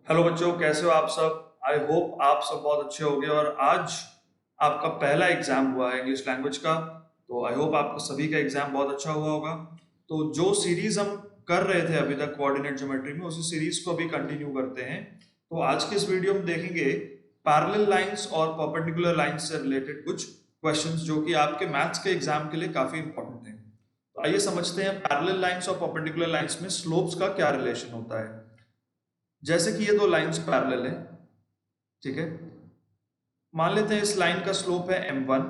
Hello बच्चों, कैसे हो आप सब। आई होप आप सब बहुत अच्छे होंगे। और आज आपका पहला एग्जाम हुआ है इंग्लिश लैंग्वेज का, तो आई होप आपका सभी का एग्जाम बहुत अच्छा हुआ होगा। तो जो सीरीज हम कर रहे थे अभी तक कोऑर्डिनेट ज्योमेट्री में, उसी सीरीज को अभी कंटिन्यू करते हैं। तो आज के इस वीडियो में देखेंगे पैरेलल लाइंस और परपेंडिकुलर लाइंस से रिलेटेड कुछ क्वेश्चंस जो कि आपके मैथ्स के एग्जाम के लिए काफी इंपॉर्टेंट हैं। तो आइए समझते हैं पैरेलल लाइंस और परपेंडिकुलर लाइंस में स्लोप्स का क्या रिलेशन होता है। जैसे कि ये दो लाइंस पैरेलल हैं, ठीक है। मान लेते हैं इस लाइन का स्लोप है m1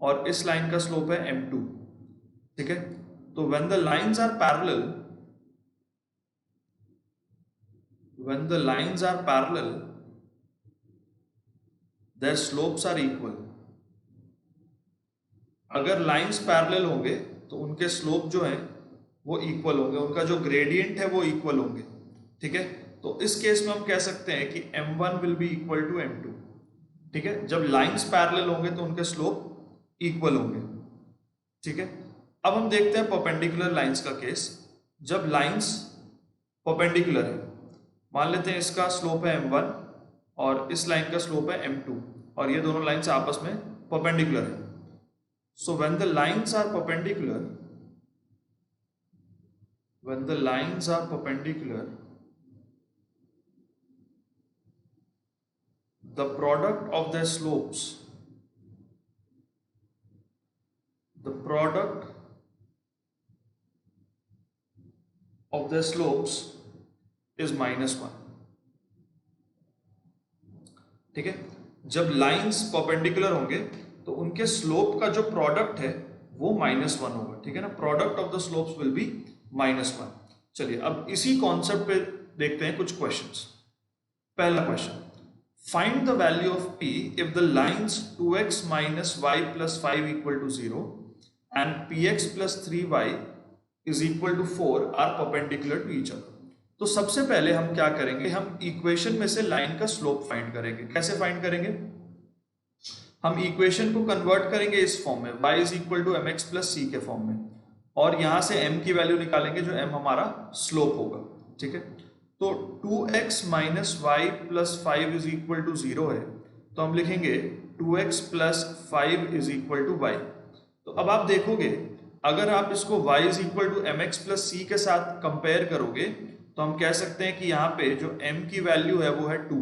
और इस लाइन का स्लोप है m2, ठीक है। तो when the lines are parallel, their slopes are equal. अगर लाइंस पैरेलल होंगे तो उनके स्लोप जो हैं वो इक्वल होंगे, उनका जो ग्रेडियंट है वो इक्वल होंगे, ठीक है। तो इस केस में हम कह सकते हैं कि m1 will be equal to m2, ठीक है। जब लाइंस पैरेलल होंगे तो उनके स्लोप इक्वल होंगे, ठीक है। अब हम देखते हैं परपेंडिकुलर लाइंस का केस। जब लाइंस परपेंडिकुलर है, मान लेते हैं इसका स्लोप है m1 और इस लाइन का स्लोप है m2 और ये दोनों लाइंस आपस में परपेंडिकुलर है। So when the lines are perpendicular, the product of their slopes, the product of their slopes is -1, ठीक है। जब लाइंस परपेंडिकुलर होंगे तो उनके स्लोप का जो प्रोडक्ट है वो -1 होगा, ठीक है ना। Product of the slopes will be -1। चलिए अब इसी कॉन्सेप्ट पे देखते हैं कुछ क्वेश्चंस। पहला question, find the value of p if the lines 2x minus y plus 5 equal to 0 and px plus 3y is equal to 4 are perpendicular to each other। तो सबसे पहले हम क्या करेंगे, हम इक्वेशन में से लाइन का स्लोप फाइंड करेंगे। कैसे फाइंड करेंगे, हम इक्वेशन को कन्वर्ट करेंगे इस फॉर्म में, y is equal to mx plus c के फॉर्म में, और यहां से m की वैल्यू निकालेंगे जो m हमारा स्लोप होगा, ठीक है। तो 2x minus Y plus 5 is equal to 0 है, तो हम लिखेंगे 2x plus 5 is equal to Y. तो अब आप देखोगे अगर आप इसको y is equal to M X plus C के साथ कंपेयर करोगे तो हम कह सकते हैं कि यहाँ पे जो m की वैल्यू है वो है 2,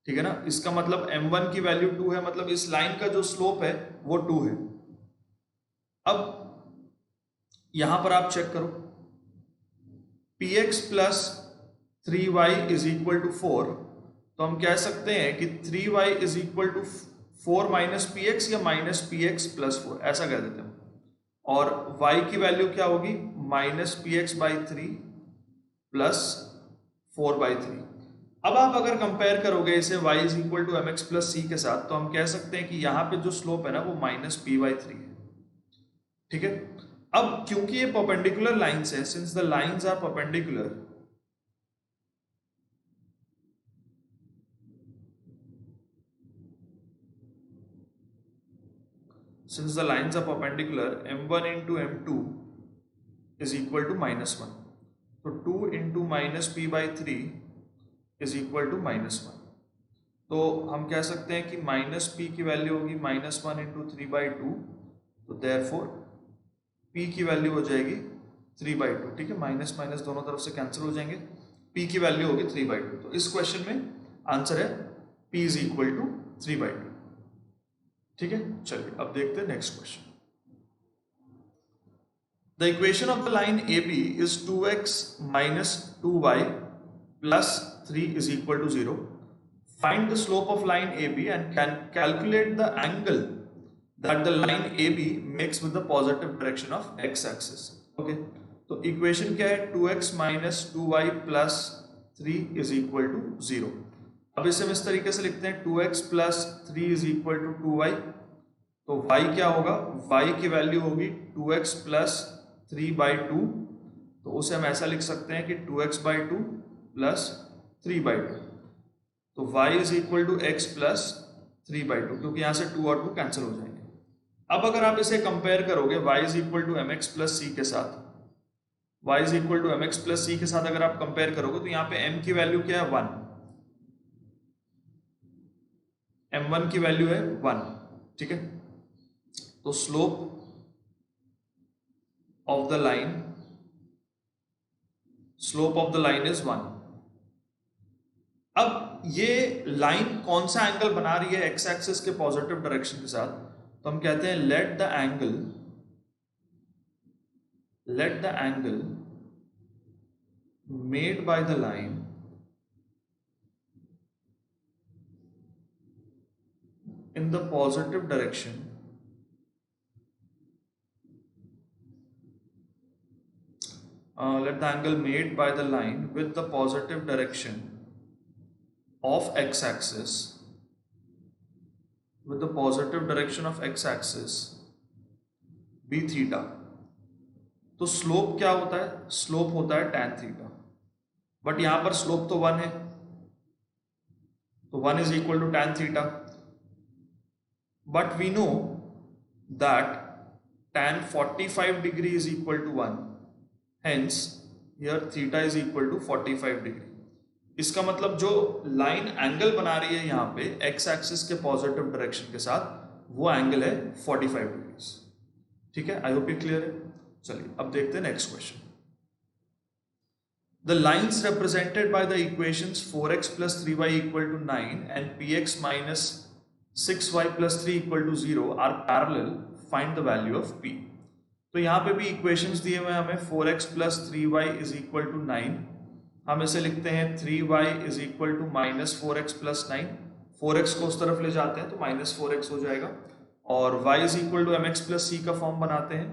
ठीक है ना। इसका मतलब m1 की वैल्यू 2 है, मतलब इस लाइन का जो स्लोप है वो 2 है। अब यहां पर आप चेक करो, px plus 3y is equal to 4, तो हम कह सकते हैं कि 3y is equal to 4 minus P X या माइनस पी एक्स प्लस 4, ऐसा कह देते हैं। और y की वैल्यू क्या होगी, minus P X by 3 plus 4 by 3। अब आप अगर कंपेयर करोगे इसे y is equal to M X plus C के साथ, तो हम कह सकते हैं कि यहाँ पे जो स्लोप है ना वो माइनस पी बाई 3 है, ठीक है। अब क्योंकि ये परपेंडिकुलर लाइंस है, since the lines are perpendicular, since the lines are perpendicular, m1 into m2 is equal to -1, तो 2 into minus p by 3 is equal to -1। तो हम कह सकते हैं कि माइनस p की वैल्यू होगी -1 into 3/2, तो देयरफॉर p की वैल्यू हो जाएगी 3/2, ठीक है। माइनस माइनस दोनों तरफ से कैंसिल हो जाएंगे, p की वैल्यू होगी 3/2। तो इस क्वेश्चन में आंसर है p इज इक्वल टू 3/2, ठीक है। चलिए अब देखते हैं next question. The equation of the line A B is 2x minus 2y plus 3 is equal to 0। Find the slope of line A B and can calculate the angle that the line A B makes with the positive direction of X axis. Okay, तो equation क्या है, 2x minus 2y plus 3 is equal to 0। अब इसे हम इस तरीके से लिखते हैं, 2x plus 3 is equal to 2y। तो y क्या होगा, y की वैल्यू होगी 2x प्लस 3/2, तो उसे हम ऐसा लिख सकते हैं कि 2x/2 प्लस 3/2। तो y is equal to x plus 3/2, क्योंकि यहां से 2 और 2 कैंसिल हो जाएंगे। अब अगर आप इसे कंपेयर करोगे y is equal to M X plus C के साथ, y is equal to mx plus C के साथ अगर आप कंपेयर करोगे तो यहाँ पे m की वैल्यू क्या है 1, m1 की वैल्यू है 1, ठीक है। तो slope of the line is 1। अब ये लाइन कौन सा एंगल बना रही है एक्स एक्सिस के पॉजिटिव डायरेक्शन के साथ, तो हम कहते हैं let the angle made by the line in the positive direction let the angle made by the line with the positive direction of x-axis be theta। तो स्लोप क्या होता है, स्लोप होता है tan थीटा, बट यहां पर slope तो 1 है, तो 1 is equal to tan theta, but we know that tan 45 degree is equal to 1, hence here theta is equal to 45 degree. इसका मतलब जो लाइन एंगल बना रही है यहाँ पे x एक्सिस के पॉजिटिव डायरेक्शन के साथ, वो एंगल है 45 डिग्री, ठीक है। आई होप ये क्लियर है। चलिए अब देखते हैं next question. The lines represented by the equations 4x plus 3y equal to 9 and px minus 6y plus 3 equal to 0 are parallel, find the value of p। तो यहाँ पे भी इक्वेशंस दिए हुए हैं हमें, 4x plus 3y is equal to 9, हम इसे लिखते हैं 3y is equal to minus 4x plus 9, 4x को उस तरफ ले जाते हैं तो minus 4x हो जाएगा, और y is equal to mx plus c का फॉर्म बनाते हैं,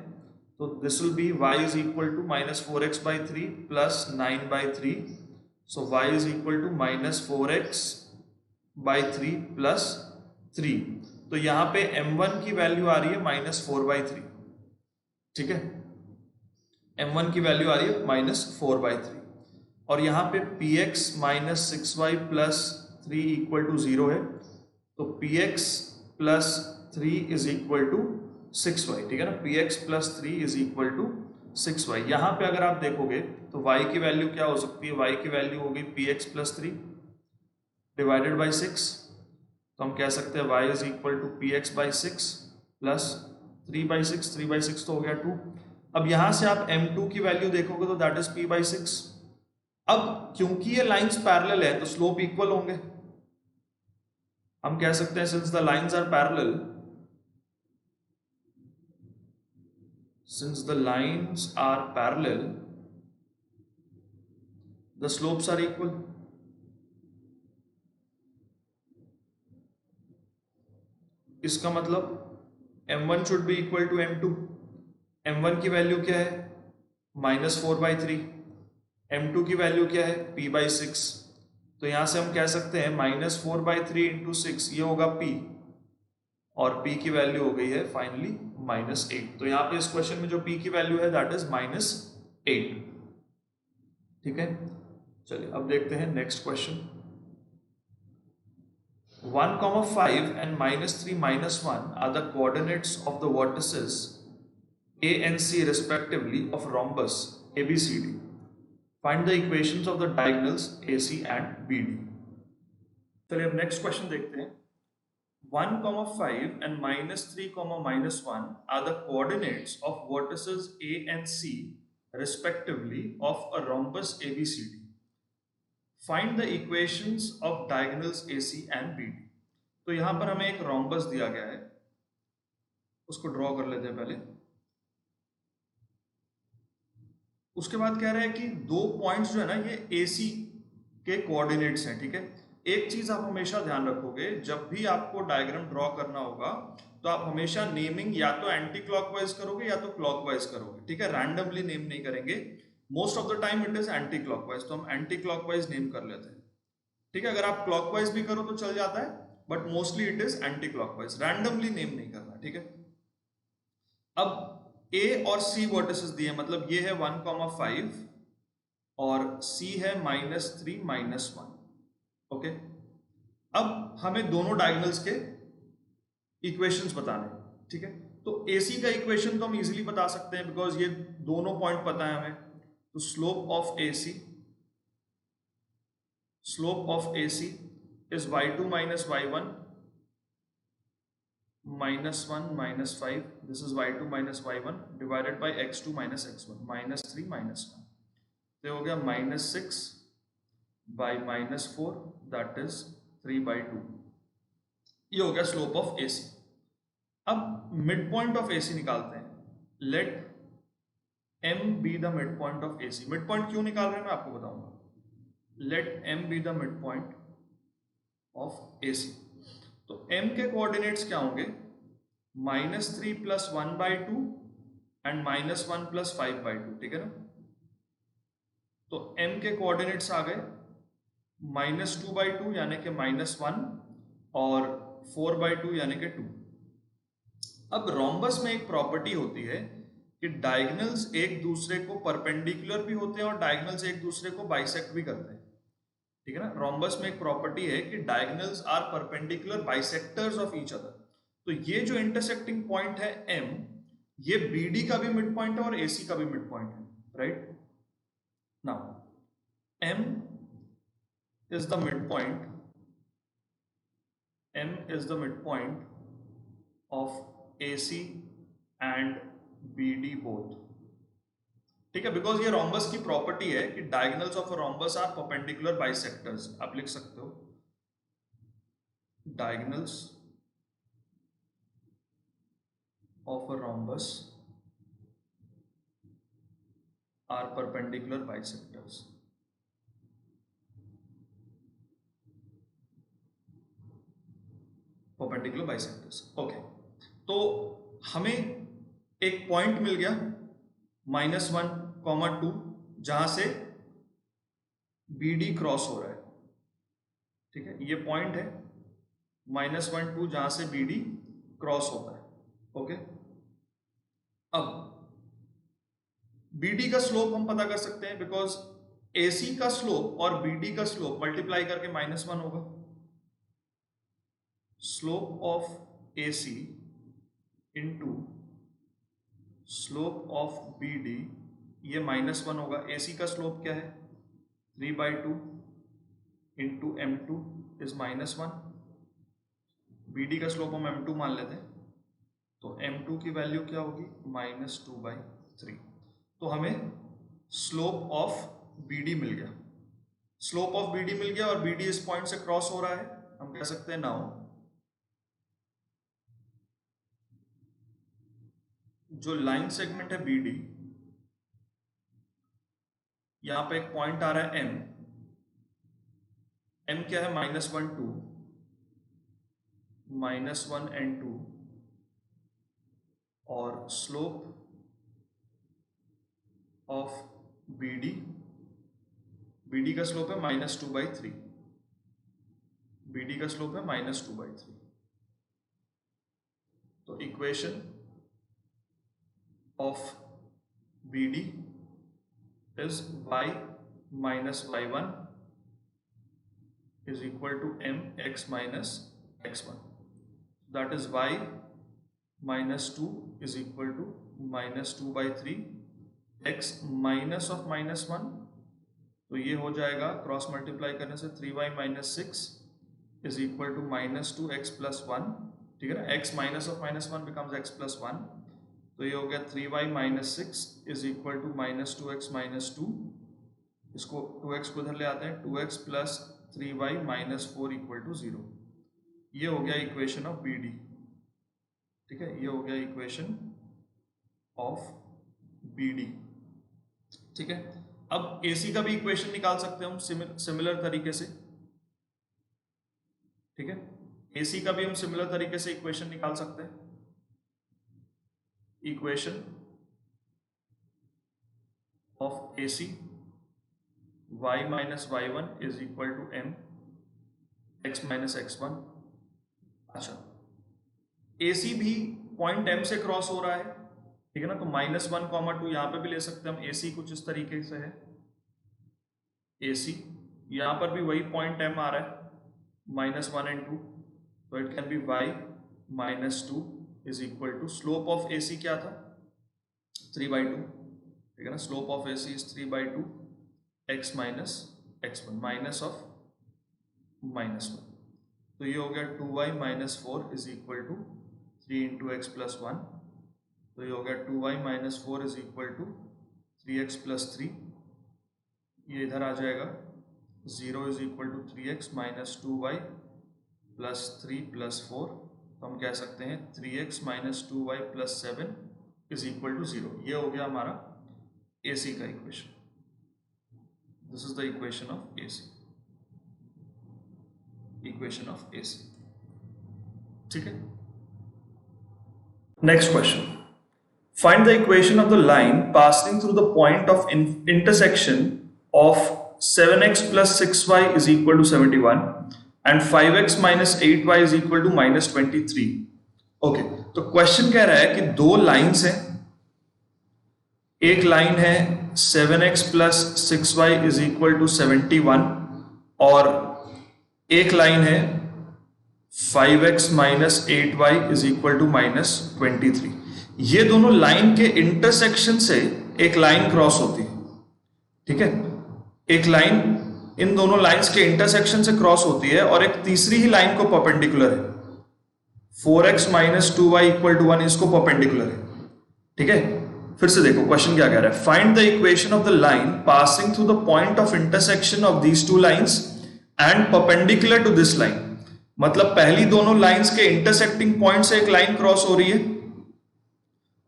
तो this will be y is equal to minus 4x by 3 plus 9 by 3, so y is equal to minus 4x by 3 plus 3। तो यहाँ पे m1 की वैल्यू आ रही है minus 4 by 3, ठीक है, m1 की वैल्यू आ रही है minus 4 by 3, और यहाँ पे px minus 6y plus 3 equal to 0 है, तो px plus 3 is equal to 6y, ठीक है ना, px plus 3 is equal to 6y। यहाँ पे अगर आप देखोगे तो y की वैल्यू क्या हो सकती है, y की वैल्यू होगी px plus 3 डिवाइडेड बाई 6, तो हम कह सकते हैं y is equal to px by 6 plus 3 by 6, 3 by 6 तो हो गया 2। अब यहां से आप m2 की वैल्यू देखोगे तो दैट इज p by 6। अब क्योंकि ये लाइंस पैरेलल है तो स्लोप इक्वल होंगे, हम कह सकते हैं since the lines are parallel, the slopes are equal. इसका मतलब m1 should be equal to m2। m1 की वैल्यू क्या है minus 4 by 3, m2 की वैल्यू क्या है p by 6, तो यहां से हम कह सकते हैं minus 4 by 3 into 6 ये होगा p, और p की वैल्यू हो गई है फाइनली -8। तो यहाँ पे इस क्वेश्चन में जो p की वैल्यू है दैट इज -8, ठीक है। चलिए अब देखते हैं next question. 1,5 and -3 -1 are the coordinates of the vertices a and c respectively of rhombus ABCD. Find the equations of the diagonals AC and BD। चलिए अब नेक्स्ट क्वेश्चन देखते हैं। 1,5 and -3, -1 are the coordinates of vertices A and C respectively of a rhombus ABCD. Find the equations of diagonals AC and BD। तो यहां पर हमें एक rhombus दिया गया है, उसको ड्रॉ कर लेते हैं पहले। उसके बाद कह रहे हैं कि दो पॉइंट्स जो है ना ये AC के कोऑर्डिनेट्स हैं, ठीक है। एक चीज आप हमेशा ध्यान रखोगे, जब भी आपको डायग्राम ड्रॉ करना होगा तो आप हमेशा नेमिंग या तो एंटी क्लॉकवाइज करोगे या तो क्लॉकवाइज करोगे, ठीक है, रैंडमली नेम नहीं करेंगे। Most of the time it is anti clockwise, तो हम एंटी क्लॉकवाइज नेम कर लेते हैं, ठीक है। अगर आप क्लॉकवाइज भी करो तो चल जाता है, but mostly it is anti clockwise, randomly name नहीं करना, ठीक है। अब A और C वर्टिसेस दिए, मतलब ये है 1,5 और C है -3 -1, ओके। अब हमें दोनों डायगोनल्स के इक्वेशंस बताने, ठीक है। तो AC का इक्वेशन तो हम इजीली बता सकते हैं बिकॉज ये दोनों पॉइंट पता है हमें, तो slope of AC is y2 minus y1 minus 1 minus 5. This is y2 minus y1 divided by x2 minus x1 minus 3 minus 1. तो हो गया minus 6 by minus 4, that is 3 by 2. ये हो गया स्लोप ऑफ AC. अब मिड पॉइंट ऑफ AC निकालते हैं. Let M be the midpoint of AC. Midpoint क्यों निकाल रहे हैं मैं आपको बताऊंगा. Let M be the midpoint of AC. तो M के कोऑर्डिनेट्स क्या होंगे? -3 + 1/2 एंड -1 + 5/2. ठीक है ना. तो M के कोऑर्डिनेट्स आ गए -2/2 यानी कि -1 और 4/2 यानी कि 2. अब रोम्बस में एक प्रॉपर्टी होती है कि डायगोनल्स एक दूसरे को परपेंडिकुलर भी होते हैं और डायगोनल्स एक दूसरे को बाइसेक्ट भी करते हैं. ठीक है ना. रोम्बस में एक प्रॉपर्टी है कि diagonals are perpendicular bisectors of each other. तो ये जो इंटरसेक्टिंग पॉइंट है M, ये BD का भी मिड पॉइंट है और AC का भी मिड पॉइंट है. Right. Now M is the midpoint. M is the midpoint of AC and BD both. ठीक है. बिकॉज ये रोम्बस की प्रॉपर्टी है कि diagonals of a rhombus are perpendicular bisectors. आप लिख सकते हो diagonals of a rhombus are perpendicular bisectors. Perpendicular bisectors. Okay. तो हमें एक पॉइंट मिल गया -1, 2 जहां से BD क्रॉस हो रहा है. ठीक है. ये पॉइंट है -1, 2 जहां से BD क्रॉस होता है. ओके. अब BD का स्लोप हम पता कर सकते हैं बिकॉज AC का स्लोप और BD का स्लोप मल्टीप्लाई करके -1 होगा. Slope of AC into slope of BD ये -1 होगा. AC का स्लोप क्या है? 3/2 इंटू M2 इज -1. BD का स्लोप हम M2 मान लेते हैं. तो M2 की वैल्यू क्या होगी? -2/3. तो हमें स्लोप ऑफ BD मिल गया. स्लोप ऑफ BD मिल गया और BD इस पॉइंट से क्रॉस हो रहा है. हम कह सकते हैं नाउ जो लाइन सेगमेंट है BD, यहां पे एक पॉइंट आ रहा है M क्या है? -1, 2 -1 and 2 और स्लोप ऑफ BD का स्लोप है -2/3. BD का स्लोप है -2/3. तो equation of BD is y minus y1 is equal to mx minus x1. That is y minus 2 is equal to -2/3 x minus of -1. तो ये हो जाएगा क्रॉस मल्टीप्लाई करने से 3y minus 6 is equal to -2x plus 1. ठीक है ना. x minus of -1 becomes x plus 1. तो ये हो गया 3y minus 6 is equal to -2x minus 2. इसको 2x को इधर ले आते हैं. 2x plus 3y minus 4 equal to 0. ये हो गया इक्वेशन ऑफ BD. ठीक है. ये हो गया इक्वेशन ऑफ BD. ठीक है. अब AC का भी इक्वेशन निकाल सकते हैं हम सिमिलर तरीके से. ठीक है. AC का भी हम सिमिलर तरीके से इक्वेशन निकाल सकते हैं. Equation of AC y minus y1 is equal to m x minus x1. अच्छा, AC भी पॉइंट M से क्रॉस हो रहा है. ठीक है ना. तो -1, 2 यहां पे भी ले सकते हैं हम. AC कुछ इस तरीके से है. AC यहां पर भी वही पॉइंट M आ रहा है -1 and 2. तो it can be y minus 2 is equal to slope of AC क्या था? 3/2 ठीक है ना। Slope of AC is 3/2 x minus x1 minus of -1, तो ये हो गया 2y minus 4 is equal to 3 into X plus 1, तो ये हो गया 2y minus 4 is equal to 3x plus 3, ये इधर आ जाएगा 0 is equal to 3x minus 2y plus 3 plus 4, तो हम कह सकते हैं 3x minus 2y plus 7 is equal to 0। ये हो गया हमारा AC का equation. This is the equation of AC, equation of AC। ठीक है। Next question, find the equation of the line passing through the point of intersection of 7x plus 6y is equal to 71 and 5x minus 8y is equal to minus 23। Okay, तो question कह रहा है कि दो lines हैं, एक line है 7x plus 6y is equal to 71 और एक लाइन है 5x minus 8y is equal to minus 23। ये दोनों लाइन के इंटरसेक्शन से एक लाइन क्रॉस होती है। ठीक है, एक लाइन इन दोनों लाइंस के इंटरसेक्शन से क्रॉस होती है और एक तीसरी ही लाइन को परपेंडिकुलर है, 4x minus 2y equal to 1 इसको परपेंडिकुलर है। ठीक है, फिर से देखो क्वेश्चन क्या कह रहा है, find the equation of the line passing through the point of intersection of these two lines and perpendicular to this line. मतलब पहली दोनों लाइंस के इंटरसेक्टिंग पॉइंट से एक लाइन क्रॉस हो रही है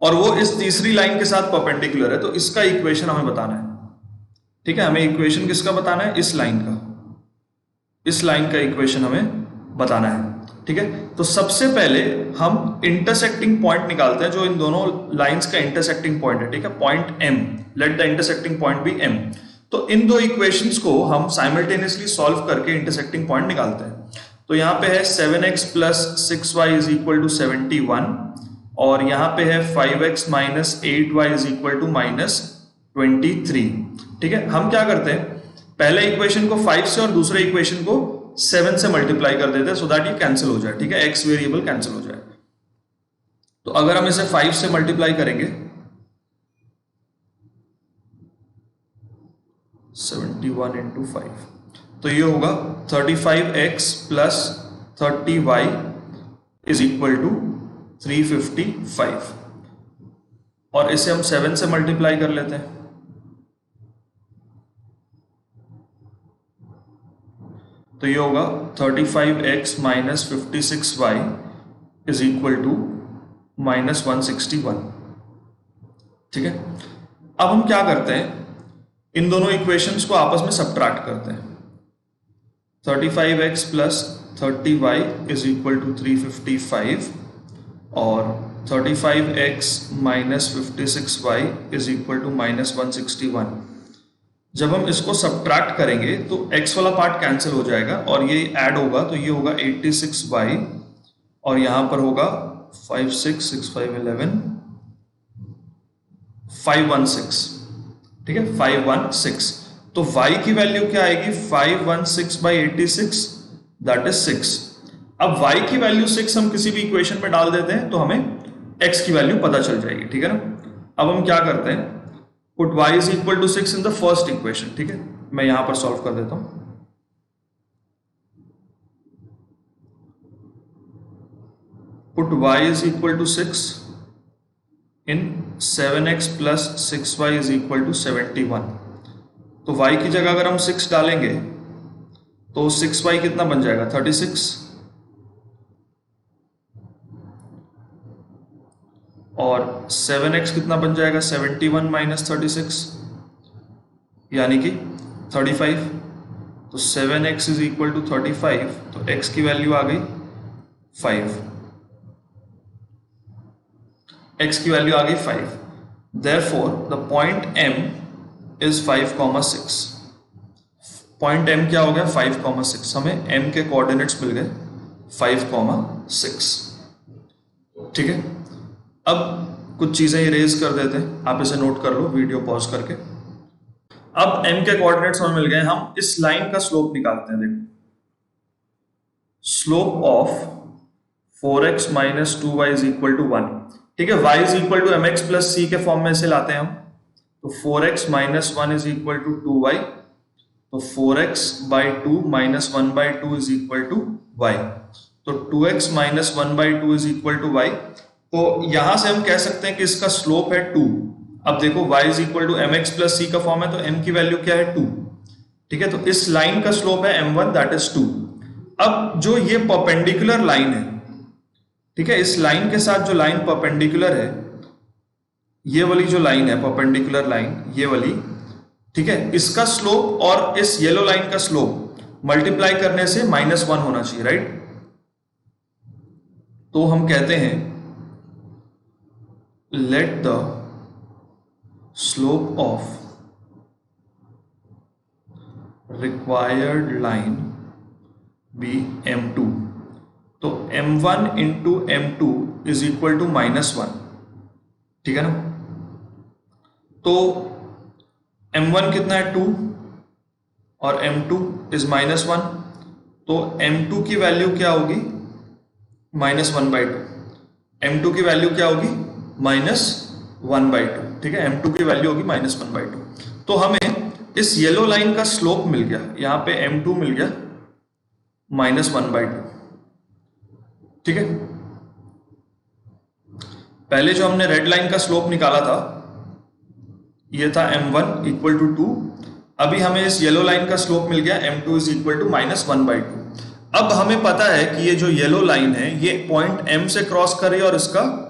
और वो इस तीसरी लाइन के साथ परपेंडिकुलर है, तो इसका इक्वेशन हमें बताना है। ठीक है, हमें इक्वेशन किसका बताना है, इस लाइन का, इस लाइन का इक्वेशन हमें बताना है। ठीक है, तो सबसे पहले हम इंटरसेक्टिंग पॉइंट निकालते हैं जो इन दोनों लाइंस का इंटरसेक्टिंग पॉइंट है। ठीक है, point M, let the intersecting point be M। तो इन दो इक्वेशंस को हम साइमल्टेनियसली सॉल्व करके इंटरसेक्टिंग पॉइंट निकालते हैं। तो यहाँ पे है 7x plus 6y is equal to 71 और यहाँ पे है 5x minus 8y is equal to minus 23। ठीक है, हम क्या करते हैं, पहले इक्वेशन को 5 से और दूसरे इक्वेशन को 7 से मल्टीप्लाई कर देते हैं सो दैट ये कैंसिल हो जाए। ठीक है, x वेरिएबल कैंसिल हो जाए। तो अगर हम इसे 5 से मल्टीप्लाई करेंगे 71 इंटू 5, तो ये होगा 35x plus 30y is equal to 355 और इसे हम 7 से मल्टीप्लाई कर लेते हैं, तो ये होगा 35x minus 56y is equal to minus 161। ठीक है, अब हम क्या करते हैं, इन दोनों इक्वेशंस को आपस में सब्ट्रैक्ट करते हैं। 35x plus 30y is equal to 355 और 35x minus 56y is equal to minus 161। जब हम इसको सब्ट्रैक्ट करेंगे तो x वाला पार्ट कैंसिल हो जाएगा और ये ऐड होगा, तो ये होगा 86y और यहां पर होगा 5 6 6 5 11 516। ठीक है, 516। तो y की वैल्यू क्या आएगी, 516 बाई 86 दैट इज 6। अब y की वैल्यू 6 हम किसी भी इक्वेशन में डाल देते हैं तो हमें x की वैल्यू पता चल जाएगी। ठीक है ना। अब हम क्या करते हैं, put y is equal to 6 in the first equation. ठीक है, मैं यहां पर सॉल्व कर देता हूं। Put y is equal to 6 in 7x plus 6y is equal to 71। तो y की जगह अगर हम 6 डालेंगे तो 6y कितना बन जाएगा, 36 और 7x कितना बन जाएगा, 71 माइनस 36 यानी कि 35। तो 7x इज इक्वल टू 35, तो x की वैल्यू आ गई 5, x की वैल्यू आ गई 5। Therefore the point M is 5,6। Point M क्या हो गया, 5,6। हमें M के कोऑर्डिनेट्स मिल गए 5,6। ठीक है, अब कुछ चीजें इरेज कर देते हैं, आप इसे नोट कर लो वीडियो पॉज करके। अब M के कोऑर्डिनेट्स हमें मिल गए, हम इस लाइन का स्लोप निकालते हैं। देखो, slope of 4x minus 2y is equal to 1। ठीक है, y is equal to mx plus c के फॉर्म में इसे लाते हैं हम। तो 4x minus 1 is equal to 2y, तो 4x by 2 minus 1 by 2 is equal to y, तो 2x minus 1 by 2 is equal to y। तो यहां से हम कह सकते हैं कि इसका स्लोप है 2। अब देखो y is equal to mx plus c का फॉर्म है, तो m की वैल्यू क्या है 2, ठीक है। तो इस लाइन का स्लोप है m1 दैट इज 2। अब जो ये परपेंडिकुलर लाइन है, ठीक है, इस लाइन के साथ जो लाइन परपेंडिकुलर है, ये वाली जो लाइन है परपेंडिकुलर लाइन, ये वाली, ठीक है, इसका स्लोप और इस येलो लाइन का स्लोप मल्टीप्लाई करने से -1 होना चाहिए, राइट। तो हम कहते हैं let the slope of required line be m2, तो m1 into m2 is equal to -1, ठीक है ना। तो m1 कितना है 2 और m2 इज -1, तो m2 की वैल्यू क्या होगी -1/2, m2 की वैल्यू क्या होगी -1/2, ठीक है, m2 की वैल्यू होगी -1/2। तो हमें इस येलो लाइन का स्लोप मिल गया, यहां पे m2 मिल गया -1/2, ठीक है। पहले जो हमने रेड लाइन का स्लोप निकाला था ये था m1 इक्वल टू 2, अभी हमें इस येलो लाइन का स्लोप मिल गया m2 इज इक्वल टू -1/2। अब हमें पता है कि ये जो येलो लाइन है ये पॉइंट m से क्रॉस कर रही है और इसका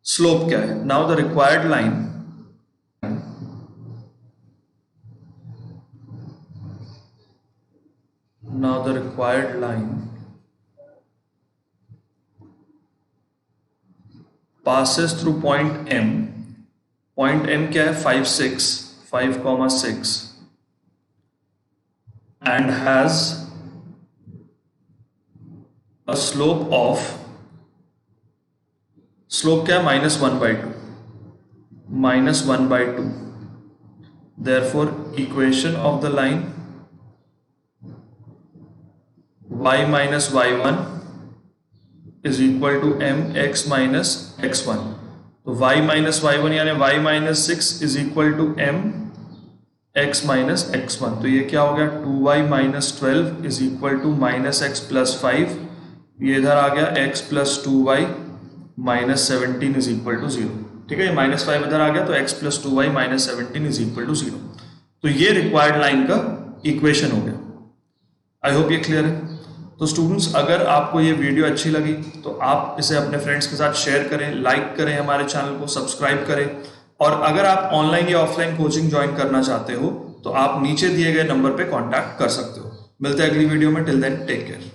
स्लोप क्या है। Now the required line, now the required line passes through point M. Point M क्या है 5,6 and has a slope of, slope क्या है -1/2, therefore equation of the line y minus y1 is equal to mx minus x1, तो y minus y1 यानी y minus 6 is equal to m x minus x1, तो ये क्या हो गया 2y minus 12 is equal to minus x plus 5, ये इधर आ गया x plus 2y minus 17 is equal to 0, ठीक है, ये -5 इधर आ गया तो x plus 2y minus 17 is equal to 0। तो ये रिक्वायर्ड लाइन का इक्वेशन हो गया। आई होप ये क्लियर है। तो स्टूडेंट्स, अगर आपको ये वीडियो अच्छी लगी तो आप इसे अपने फ्रेंड्स के साथ शेयर करें, लाइक करें, हमारे चैनल को सब्सक्राइब करें, और अगर आप ऑनलाइन या ऑफलाइन कोचिंग ज्वाइन करना चाहते हो तो आप नीचे दिए गए नंबर पे कांटेक्ट कर सकते हो। मिलते हैं अगली वीडियो में, टिल देन टेक केयर।